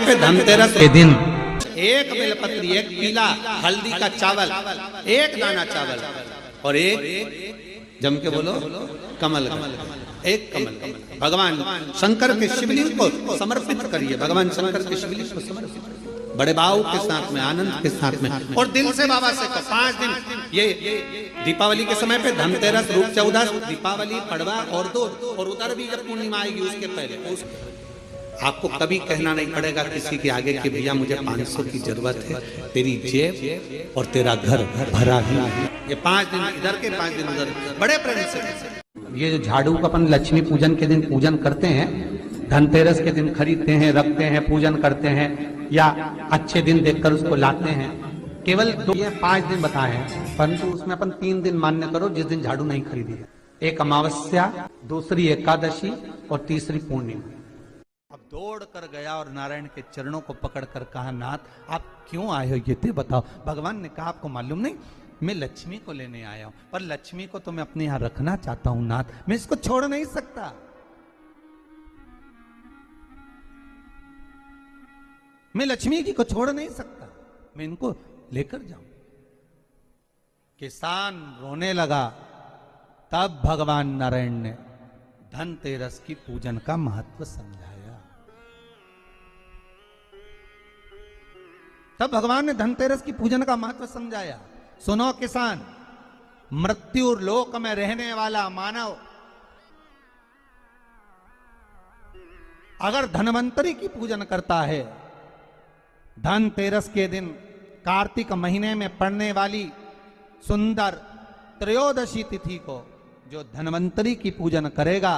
पे धनतेरस के दिन एक बेलपत्री, एक पीला हल्दी का चावल, एक दाना चावल और एक जम के बोलो कमल, एक कमल भगवान शंकर के शिवलिंग को समर्पित करिए। भगवान शंकर के शिवलिंग को समर्पित करिए बड़े भाव के साथ में, आनंद के साथ में, और दिल से बाबा से 5 दिन। ये दीपावली के समय पे धनतेरस, रूप चौदस, दीपावली, पड़वा और दो, और उधर भी जब पूर्णिमा आएगी उसके पहले आपको कभी कहना नहीं पड़ेगा किसी के आगे कि भैया मुझे 500 की जरूरत है, तेरी जेब और तेरा घर भरा ही। ये 5 दिन इधर के 5 दिन उधर, बड़े प्रेम से। ये जो झाड़ू का अपन लक्ष्मी पूजन के दिन पूजन करते हैं, धनतेरस के दिन खरीदते हैं, रखते हैं, पूजन करते हैं, या अच्छे दिन देखकर उसको लाते हैं। केवल 5 दिन बताए हैं, परंतु उसमें अपन 3 दिन मान्य करो जिस दिन झाड़ू नहीं खरीदी है। एक अमावस्या, दूसरी एकादशी और तीसरी पूर्णिमा। अब दौड़ कर गया और नारायण के चरणों को पकड़कर कहा, नाथ आप क्यों आए हो ये तो बताओ। भगवान ने कहा, आपको मालूम नहीं मैं लक्ष्मी को लेने आया हूं, पर लक्ष्मी को तो मैं अपने यहां रखना चाहता हूं नाथ, मैं इसको छोड़ नहीं सकता। मैं लक्ष्मी जी को छोड़ नहीं सकता, मैं इनको लेकर जाऊं। किसान रोने लगा। तब भगवान नारायण ने धनतेरस की पूजन का महत्व समझाया। तब भगवान ने धनतेरस की पूजन का महत्व समझाया। सुनो किसान, मृत्यु लोक में रहने वाला मानव अगर धनवंतरी की पूजन करता है, धनतेरस के दिन कार्तिक महीने में पड़ने वाली सुंदर त्रयोदशी तिथि को जो धनवंतरी की पूजन करेगा,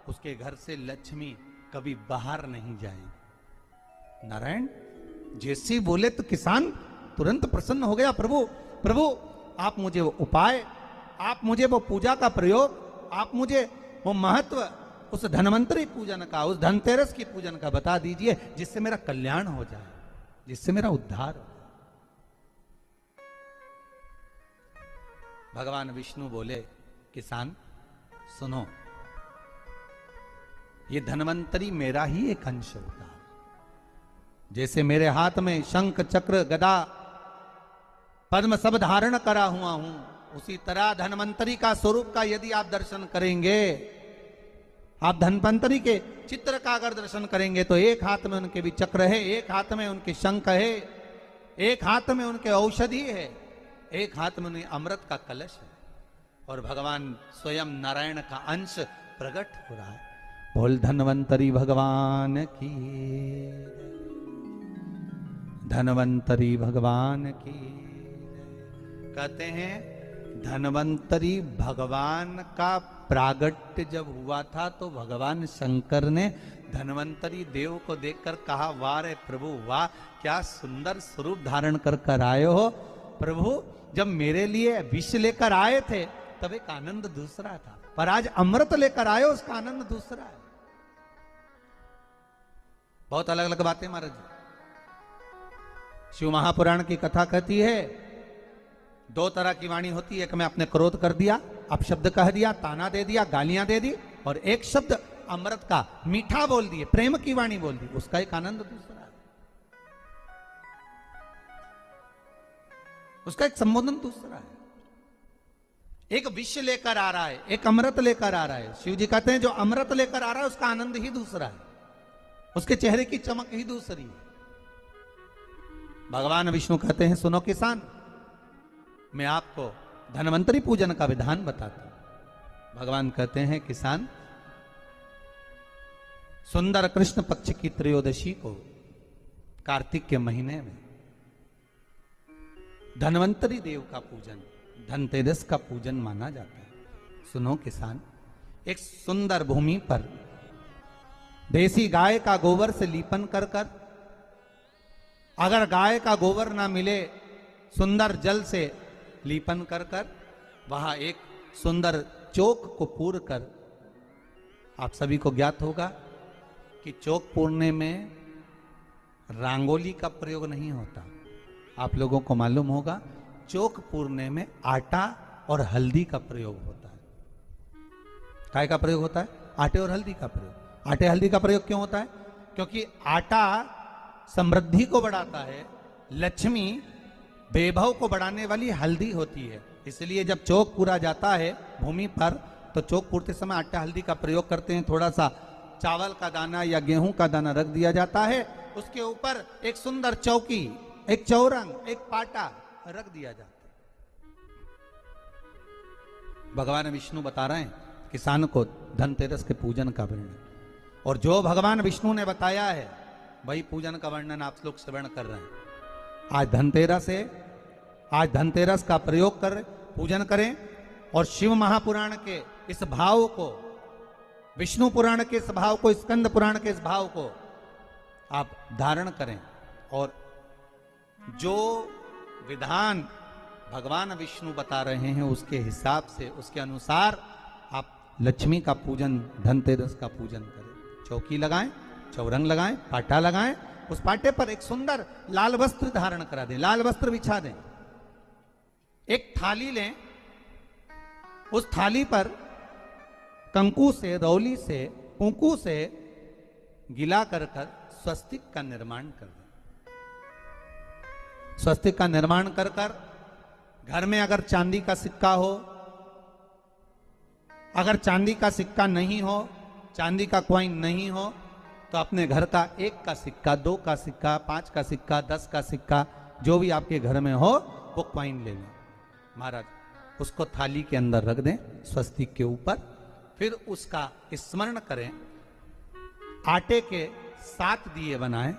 उसके घर से लक्ष्मी कभी बाहर नहीं जाएगी। नारायण जैसे बोले तो किसान तुरंत प्रसन्न हो गया। प्रभु प्रभु आप मुझे वो उपाय, आप मुझे वो पूजा का प्रयोग, आप मुझे वो महत्व उस धनवंतरी पूजन का, उस धनतेरस की पूजन का बता दीजिए, जिससे मेरा कल्याण हो जाए, जिससे मेरा उद्धार हो। भगवान विष्णु बोले, किसान सुनो, ये धनवंतरी मेरा ही एक अंश होता है। जैसे मेरे हाथ में शंख, चक्र, गदा, पद्म सब धारण करा हुआ हूं, उसी तरह धनवंतरी का स्वरूप का यदि आप दर्शन करेंगे, आप धनवंतरी के चित्र का अगर दर्शन करेंगे तो एक हाथ में उनके भी चक्र है, एक हाथ में उनके शंख है, एक हाथ में उनके औषधि है, एक हाथ में उन्हें अमृत का कलश है, और भगवान स्वयं नारायण का अंश प्रकट हो रहा है। बोल धनवंतरी भगवान की, धनवंतरी भगवान की। कहते हैं धनवंतरी भगवान का प्रागट्य जब हुआ था तो भगवान शंकर ने धनवंतरी देव को देखकर कहा, वाह रे प्रभु वाह, क्या सुंदर स्वरूप धारण कर आए हो प्रभु। जब मेरे लिए विष लेकर आए थे तब एक आनंद दूसरा था, पर आज अमृत लेकर आए हो, उसका आनंद दूसरा है। बहुत अलग अलग बातें महाराज। शिव महापुराण की कथा कहती है 2 तरह की वाणी होती है। एक में आपने क्रोध कर दिया, अपशब्द कह दिया, ताना दे दिया, गालियां दे दी, और एक शब्द अमृत का मीठा बोल दिए, प्रेम की वाणी बोल दी, उसका एक आनंद दूसरा है, उसका एक संबोधन दूसरा है। एक विष लेकर आ रहा है, एक अमृत लेकर आ रहा है। शिव जी कहते हैं जो अमृत लेकर आ रहा है उसका आनंद ही दूसरा है, उसके चेहरे की चमक ही दूसरी है। भगवान विष्णु कहते हैं, सुनो किसान, मैं आपको धनवंतरी पूजन का विधान बताता हूं। भगवान कहते हैं, किसान सुंदर कृष्ण पक्ष की त्रयोदशी को कार्तिक के महीने में धनवंतरी देव का पूजन, धनतेरस का पूजन माना जाता है। सुनो किसान, एक सुंदर भूमि पर देसी गाय का गोबर से लीपन कर कर, अगर गाय का गोबर ना मिले सुंदर जल से लीपन कर कर, वहां एक सुंदर चौक को पूर कर, आप सभी को ज्ञात होगा कि चौक पूरने में रंगोली का प्रयोग नहीं होता। आप लोगों को मालूम होगा चौक पूरने में आटा और हल्दी का प्रयोग होता है। काय का प्रयोग होता है? आटे और हल्दी का प्रयोग। आटे हल्दी का प्रयोग क्यों होता है? क्योंकि आटा समृद्धि को बढ़ाता है, लक्ष्मी वैभव को बढ़ाने वाली हल्दी होती है। इसलिए जब चौक पूरा जाता है भूमि पर तो चौक पूरते समय आटा हल्दी का प्रयोग करते हैं। थोड़ा सा चावल का दाना या गेहूं का दाना रख दिया जाता है, उसके ऊपर एक सुंदर चौकी, एक चौरंग, एक पाटा रख दिया जाता है। भगवान विष्णु बता रहे हैं किसान को धनतेरस के पूजन का वर्णन, और जो भगवान विष्णु ने बताया है वही पूजन का वर्णन आप लोग श्रवण कर रहे हैं। आज धनतेरस है, आज धनतेरस का प्रयोग कर पूजन करें और शिव महापुराण के इस भाव को, विष्णु पुराण के इस भाव को, स्कंद पुराण के इस भाव को आप धारण करें, और जो विधान भगवान विष्णु बता रहे हैं उसके हिसाब से, उसके अनुसार आप लक्ष्मी का पूजन, धनतेरस का पूजन करें। चौकी लगाएं, चौरंग लगाएं, पाटा लगाएं, उस पाटे पर एक सुंदर लाल वस्त्र धारण करा दें, लाल वस्त्र बिछा दें। एक थाली लें, उस थाली पर कंकु से, रौली से, कुंकू से गिला कर स्वस्तिक का निर्माण कर दें। स्वस्तिक का निर्माण कर घर में अगर चांदी का सिक्का हो, अगर चांदी का सिक्का नहीं हो, चांदी का कॉइन नहीं हो, तो अपने घर का 1 का सिक्का, 2 का सिक्का, 5 का सिक्का, 10 का सिक्का, जो भी आपके घर में हो वो कॉइन ले लें महाराज, उसको थाली के अंदर रख दें स्वस्तिक के ऊपर। फिर उसका स्मरण करें। आटे के 7 दिए बनाएं,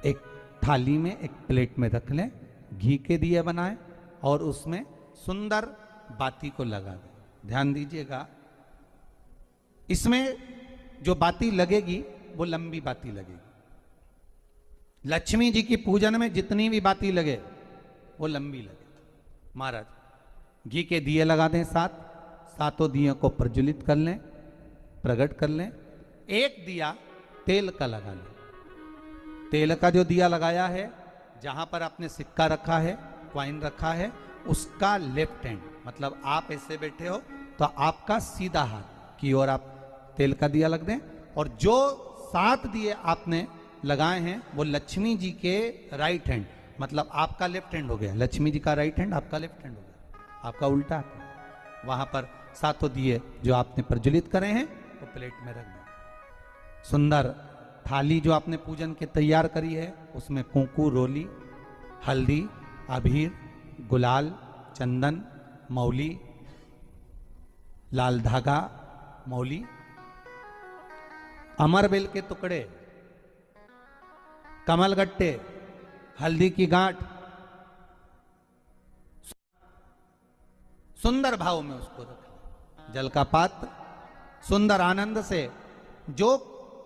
एक थाली में, एक प्लेट में रख लें, घी के दिए बनाएं और उसमें सुंदर बाती को लगा दें। ध्यान दीजिएगा, इसमें जो बाती लगेगी वो लंबी बाती लगेगी। लक्ष्मी जी की पूजन में जितनी भी बाती लगे वो लंबी लगे। महाराज घी के दिए लगा दें 7, सातों दियों को प्रज्वलित कर लें, प्रकट कर लें। एक दिया तेल का लगा लें। तेल का जो दिया लगाया है, जहां पर आपने सिक्का रखा है, कॉइन रखा है, उसका लेफ्ट हैंड, मतलब आप ऐसे बैठे हो तो आपका सीधा हाथ की ओर आप तेल का दिया लग दें। और जो 7 दिए आपने लगाए हैं वो लक्ष्मी जी के राइट हैंड, मतलब आपका लेफ्ट हैंड हो गया, लक्ष्मी जी का राइट हैंड, आपका लेफ्ट हैंड हो गया, आपका उल्टा हाथ। वहां पर 7 दिए जो आपने प्रज्वलित करे हैं वो प्लेट में रख दें। सुंदर थाली जो आपने पूजन के तैयार करी है उसमें कुंकू, रोली, हल्दी, अबीर, गुलाल, चंदन, मौली, लाल धागा, मौली, अमरबेल के टुकड़े, कमलगट्टे, हल्दी की गांठ, सुंदर भाव में उसको रखें। जल का पात्र सुंदर आनंद से, जो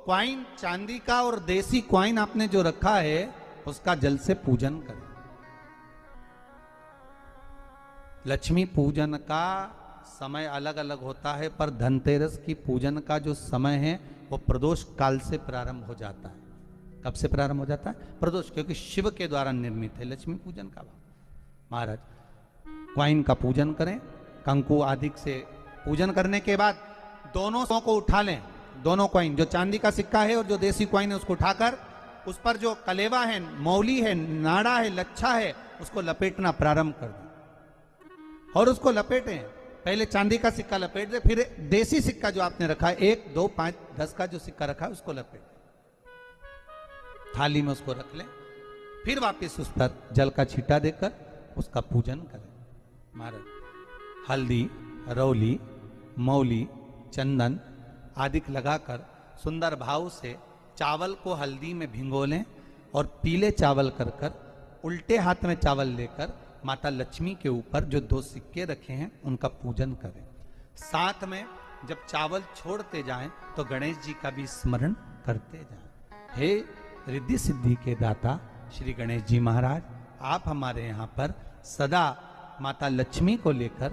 क्वाइन चांदी का और देसी क्वाइन आपने जो रखा है उसका जल से पूजन करें। लक्ष्मी पूजन का समय अलग अलग होता है, पर धनतेरस की पूजन का जो समय है वो प्रदोष काल से प्रारंभ हो जाता है। कब से प्रारंभ हो जाता है? प्रदोष, क्योंकि शिव के द्वारा निर्मित है लक्ष्मी पूजन का भाव। महाराज क्वाइन का पूजन करें, कंकु आदि से पूजन करने के बाद दोनों सौ को उठा लें। दोनों क्वाइन, जो चांदी का सिक्का है और जो देसी क्वाइन है, उसको उठाकर उस पर जो कलेवा है, मौली है, नाड़ा है, लच्छा है, उसको लपेटना प्रारंभ कर दें और उसको लपेटें। पहले चांदी का सिक्का लपेट दे, फिर देसी सिक्का जो आपने रखा है 1, 2, 5, 10 का जो सिक्का रखा है उसको लपेट थाली में, उसको रख लें। फिर वापस उस पर जल का छींटा देकर उसका पूजन करें। महाराज हल्दी, रौली, मौली, चंदन आदि लगाकर सुंदर भाव से चावल को हल्दी में भिगो लें और पीले चावल कर उल्टे हाथ में चावल लेकर माता लक्ष्मी के ऊपर जो 2 सिक्के रखे हैं उनका पूजन करें। साथ में जब चावल छोड़ते जाएं तो गणेश जी का भी स्मरण करते जाएं। हे रिद्धि सिद्धि के दाता श्री गणेश जी महाराज, आप हमारे यहाँ पर सदा माता लक्ष्मी को लेकर,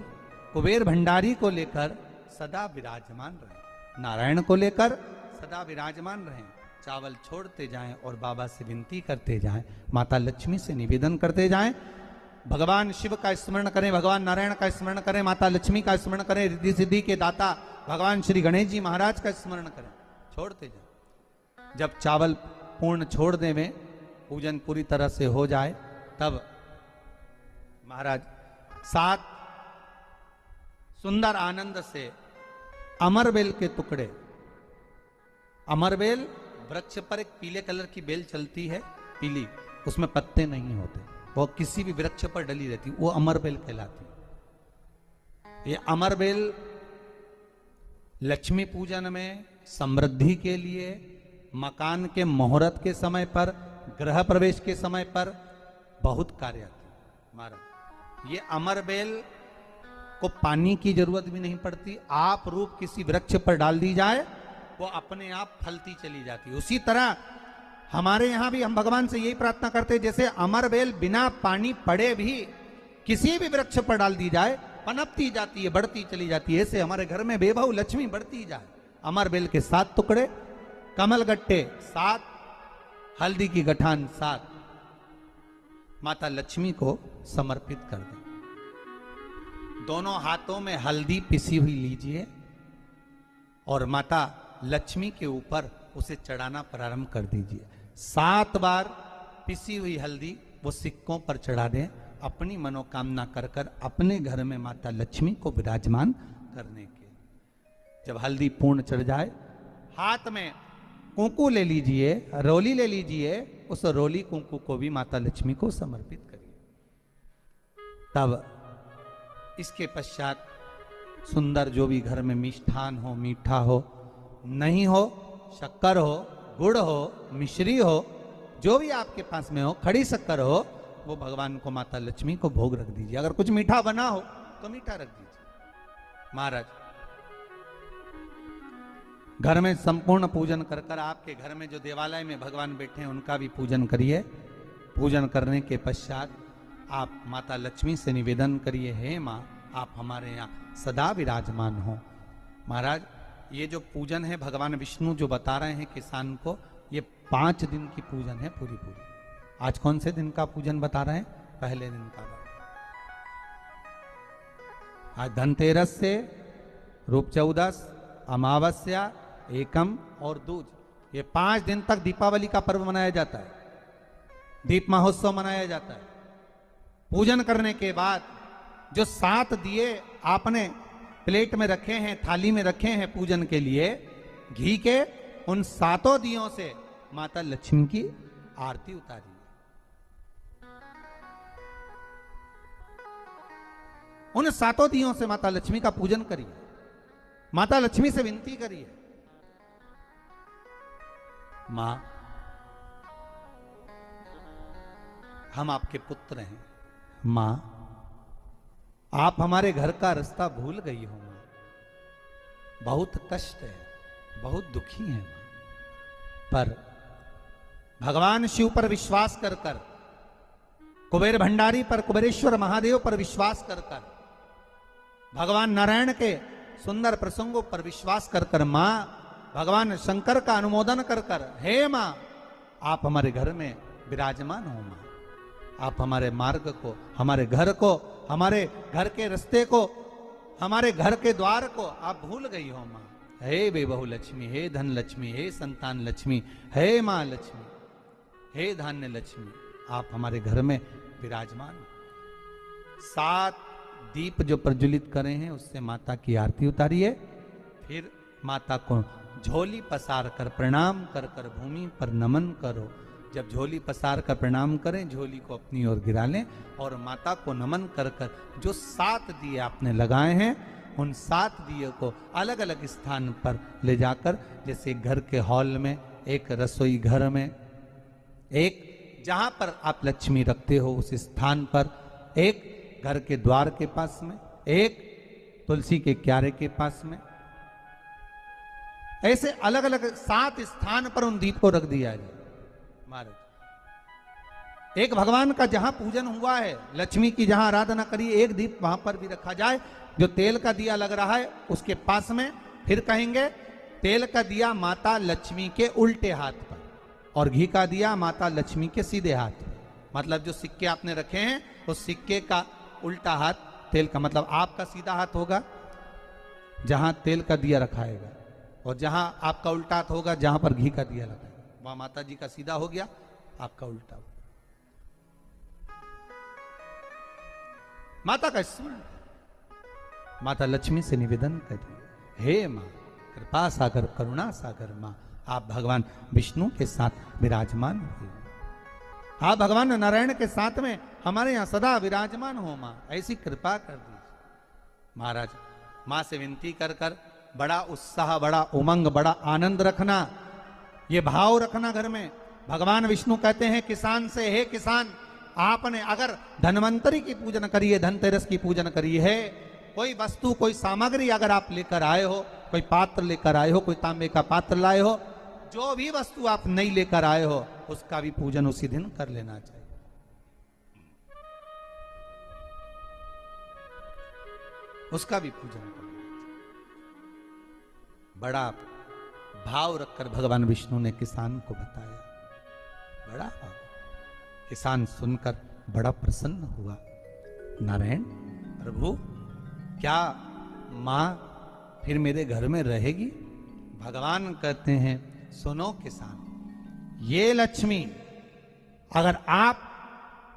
कुबेर भंडारी को लेकर सदा विराजमान रहें, नारायण को लेकर सदा विराजमान रहें। चावल छोड़ते जाएं और बाबा से विनती करते जाएं, माता लक्ष्मी से निवेदन करते जाएं। भगवान शिव का स्मरण करें, भगवान नारायण का स्मरण करें, माता लक्ष्मी का स्मरण करें, रिद्धि सिद्धि के दाता भगवान श्री गणेश जी महाराज का स्मरण करें। छोड़ते जाएं। जब चावल पूर्ण छोड़ देवें, पूजन पूरी तरह से हो जाए तब महाराज 7 सुंदर आनंद से अमरबेल के टुकड़े, अमरबेल वृक्ष पर एक पीले कलर की बेल चलती है, पीली, उसमें पत्ते नहीं होते, वो किसी भी वृक्ष पर डली रहती, वो अमरबेल कहलाती। ये अमरबेल लक्ष्मी पूजन में, समृद्धि के लिए, मकान के मुहूर्त के समय पर, गृह प्रवेश के समय पर बहुत कार्य आती है महाराज। ये अमरबेल को पानी की जरूरत भी नहीं पड़ती, आप रूप किसी वृक्ष पर डाल दी जाए वो अपने आप फलती चली जाती है। उसी तरह हमारे यहां भी हम भगवान से यही प्रार्थना करते हैं, जैसे अमरबेल बिना पानी पड़े भी किसी भी वृक्ष पर डाल दी जाए पनपती जाती है, बढ़ती चली जाती है। ऐसे हमारे घर में बेबहू लक्ष्मी बढ़ती जाए। अमरबेल के 7 टुकड़े, कमल गट्टे 7, हल्दी की गठान 7 माता लक्ष्मी को समर्पित कर दें। दोनों हाथों में हल्दी पिसी हुई लीजिए और माता लक्ष्मी के ऊपर उसे चढ़ाना प्रारंभ कर दीजिए। 7 बार पिसी हुई हल्दी वो सिक्कों पर चढ़ा दें, अपनी मनोकामना कर कर अपने घर में माता लक्ष्मी को विराजमान करने के। जब हल्दी पूर्ण चढ़ जाए, हाथ में कुंकू ले लीजिए, रोली ले लीजिए, उस रोली कुंकू को भी माता लक्ष्मी को समर्पित करिए। तब इसके पश्चात सुंदर जो भी घर में मिष्ठान हो, मीठा हो, नहीं हो शक्कर हो, गुड़ हो, मिश्री हो, जो भी आपके पास में हो, खड़ी शक्कर हो, वो भगवान को माता लक्ष्मी को भोग रख दीजिए। अगर कुछ मीठा बना हो तो मीठा रख दीजिए। महाराज घर में संपूर्ण पूजन कर कर आपके घर में जो देवालय में भगवान बैठे हैं उनका भी पूजन करिए। पूजन करने के पश्चात आप माता लक्ष्मी से निवेदन करिए, हे माँ आप हमारे यहाँ सदा विराजमान हो। महाराज ये जो पूजन है भगवान विष्णु जो बता रहे हैं किसान को, ये 5 दिन की पूजन है पूरी। आज कौन से दिन का पूजन बता रहे हैं? पहले दिन का। आज धनतेरस से रूप चौदस, अमावस्या, एकम और दूज, ये 5 दिन तक दीपावली का पर्व मनाया जाता है, दीप महोत्सव मनाया जाता है। पूजन करने के बाद जो 7 दिए आपने प्लेट में रखे हैं, थाली में रखे हैं पूजन के लिए घी के, उन 7 दियों से माता लक्ष्मी की आरती उतारिए। उन 7 दियों से माता लक्ष्मी का पूजन करिए। माता लक्ष्मी से विनती करिए, मां हम आपके पुत्र हैं, मां आप हमारे घर का रास्ता भूल गई हो, बहुत कष्ट है, बहुत दुखी है, पर भगवान शिव पर विश्वास कर कर, कुबेर भंडारी पर, कुबेरेश्वर महादेव पर विश्वास कर कर, भगवान नारायण के सुंदर प्रसंगों पर विश्वास कर कर, मां भगवान शंकर का अनुमोदन कर कर, हे मां आप हमारे घर में विराजमान हो, मां आप हमारे मार्ग को, हमारे घर को, हमारे घर के रास्ते को, हमारे घर के द्वार को आप भूल गई हो मां। हे बेबहू लक्ष्मी, हे धन लक्ष्मी, हे संतान लक्ष्मी, हे मां लक्ष्मी, हे धान्य लक्ष्मी, आप हमारे घर में विराजमान हो। 7 दीप जो प्रज्वलित करे हैं उससे माता की आरती उतारिए। फिर माता को झोली पसार कर प्रणाम कर कर भूमि पर नमन करो। जब झोली पसार कर प्रणाम करें, झोली को अपनी ओर गिरा लें और माता को नमन कर कर जो 7 दिए आपने लगाए हैं उन 7 दिए को अलग अलग स्थान पर ले जाकर, जैसे घर के हॉल में, एक रसोई घर में, एक जहां पर आप लक्ष्मी रखते हो उस स्थान पर, एक घर के द्वार के पास में, एक तुलसी के क्यारे के पास में, ऐसे अलग अलग 7 स्थान पर उन दीप को रख दिया जाए। महाराज एक भगवान का जहां पूजन हुआ है, लक्ष्मी की जहां आराधना करी, एक दीप वहां पर भी रखा जाए। जो तेल का दिया लग रहा है उसके पास में, फिर कहेंगे तेल का दिया माता लक्ष्मी के उल्टे हाथ पर और घी का दिया माता लक्ष्मी के सीधे हाथ पर। मतलब जो सिक्के आपने रखे हैं उस सिक्के का उल्टा हाथ तेल का, मतलब आपका सीधा हाथ होगा जहां तेल का दिया रखाएगा, और जहां आपका उल्टा हाथ होगा जहां पर घी का दिया लगाएगा, वहां माता जी का सीधा हो गया आपका उल्टा हुआ। माता का स्मरण, माता लक्ष्मी से निवेदन करिए, हे मां कृपा सागर करुणा सागर मां, आप भगवान विष्णु के साथ विराजमान हुए, आप भगवान नारायण के साथ में हमारे यहां सदा विराजमान हो मां, ऐसी कृपा कर दीजिए। महाराज मां से विनती कर कर बड़ा उत्साह, बड़ा उमंग, बड़ा आनंद रखना, ये भाव रखना घर में। भगवान विष्णु कहते हैं किसान से, हे किसान, आपने अगर धन्वंतरी की पूजन करी है, धनतेरस की पूजन करी है, कोई वस्तु कोई सामग्री अगर आप लेकर आए हो, कोई पात्र लेकर आए हो, कोई तांबे का पात्र लाए हो, जो भी वस्तु आप नहीं लेकर आए हो उसका भी पूजन उसी दिन कर लेना चाहिए। उसका भी पूजन करना चाहिए। बड़ा भाव रखकर भगवान विष्णु ने किसान को बताया, बड़ा भाव। किसान सुनकर बड़ा प्रसन्न हुआ। नारायण प्रभु, क्या मां फिर मेरे घर में रहेगी? भगवान कहते हैं सुनो किसान, ये लक्ष्मी अगर आप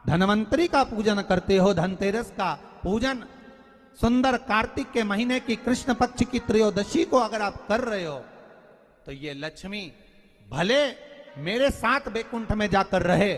धनवंतरी का पूजन करते हो, धनतेरस का पूजन सुंदर कार्तिक के महीने की कृष्ण पक्ष की त्रयोदशी को अगर आप कर रहे हो, तो ये लक्ष्मी भले मेरे साथ बैकुंठ में जाकर रहे,